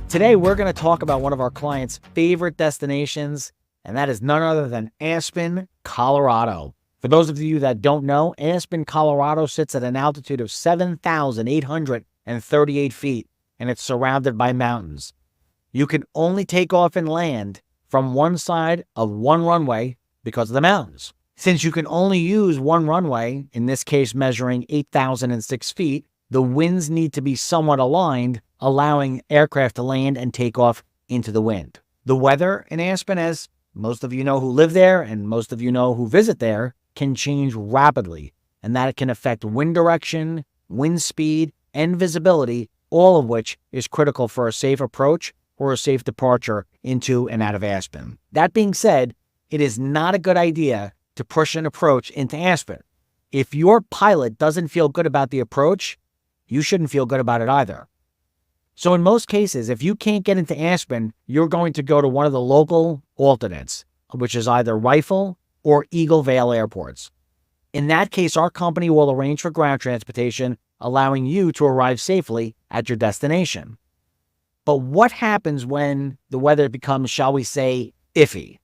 Today, we're going to talk about one of our clients' favorite destinations, and that is none other than Aspen, Colorado. For those of you that don't know, Aspen, Colorado sits at an altitude of 7,838 feet, and it's surrounded by mountains. You can only take off and land from one side of one runway because of the mountains. Since you can only use one runway, in this case measuring 8,006 feet, the winds need to be somewhat aligned, allowing aircraft to land and take off into the wind. The weather in Aspen, as most of you know who live there and most of you know who visit there, can change rapidly, and that can affect wind direction, wind speed, and visibility, all of which is critical for a safe approach or a safe departure into and out of Aspen. That being said, it is not a good idea to push an approach into Aspen. If your pilot doesn't feel good about the approach, you shouldn't feel good about it either. So in most cases, if you can't get into Aspen, you're going to go to one of the local alternates, which is either Rifle or Eagle Vale airports. In that case, our company will arrange for ground transportation, allowing you to arrive safely at your destination. But what happens when the weather becomes, shall we say, iffy?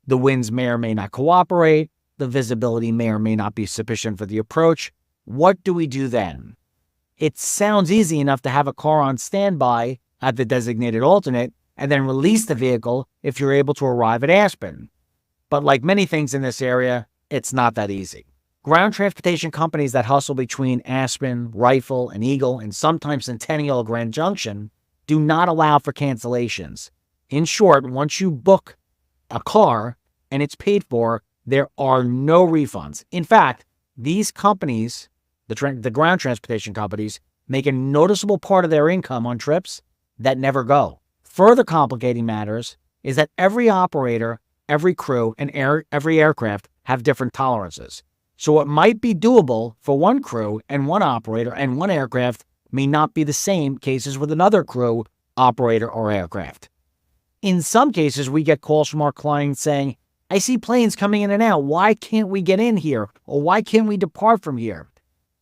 The winds may or may not cooperate, the visibility may or may not be sufficient for the approach. What do we do then? It sounds easy enough to have a car on standby at the designated alternate and then release the vehicle if you're able to arrive at Aspen. But like many things in this area, it's not that easy. Ground transportation companies that hustle between Aspen, Rifle, and Eagle, and sometimes Centennial or Grand Junction, do not allow for cancellations. In short, once you book a car and it's paid for, there are no refunds. In fact, these companies, the ground transportation companies, make a noticeable part of their income on trips that never go. Further complicating matters is that every operator, every crew, and every aircraft have different tolerances. So it might be doable for one crew and one operator and one aircraft may not be the same cases with another crew, operator, or aircraft. In some cases, we get calls from our clients saying, I see planes coming in and out. Why can't we get in here? Or why can't we depart from here?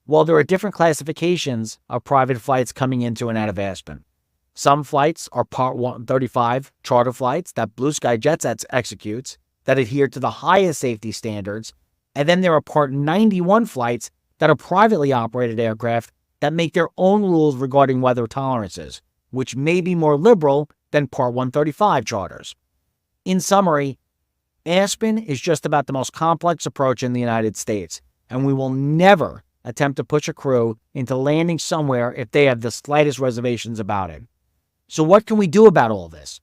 Well, there are different classifications of private flights coming into and out of Aspen. Some flights are Part 135 charter flights that BlueSky Jets executes that adhere to the highest safety standards. And then there are Part 91 flights that are privately operated aircraft that make their own rules regarding weather tolerances, which may be more liberal than Part 135 charters. In summary, Aspen is just about the most complex approach in the United States, and we will never attempt to push a crew into landing somewhere if they have the slightest reservations about it. So what can we do about all this?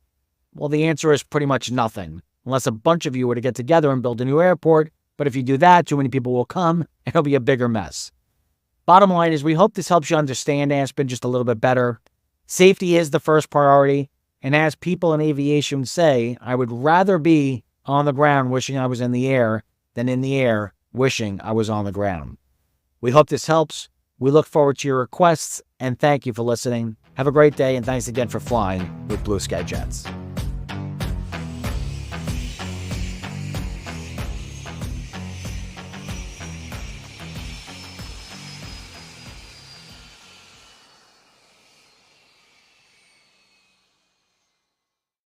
Well, the answer is pretty much nothing, unless a bunch of you were to get together and build a new airport, but if you do that, too many people will come, and it'll be a bigger mess. Bottom line is we hope this helps you understand Aspen just a little bit better. Safety is the first priority, and as people in aviation say, I would rather be on the ground wishing I was in the air than in the air wishing I was on the ground. We hope this helps. We look forward to your requests, and thank you for listening. Have a great day, and thanks again for flying with BlueSky Jets.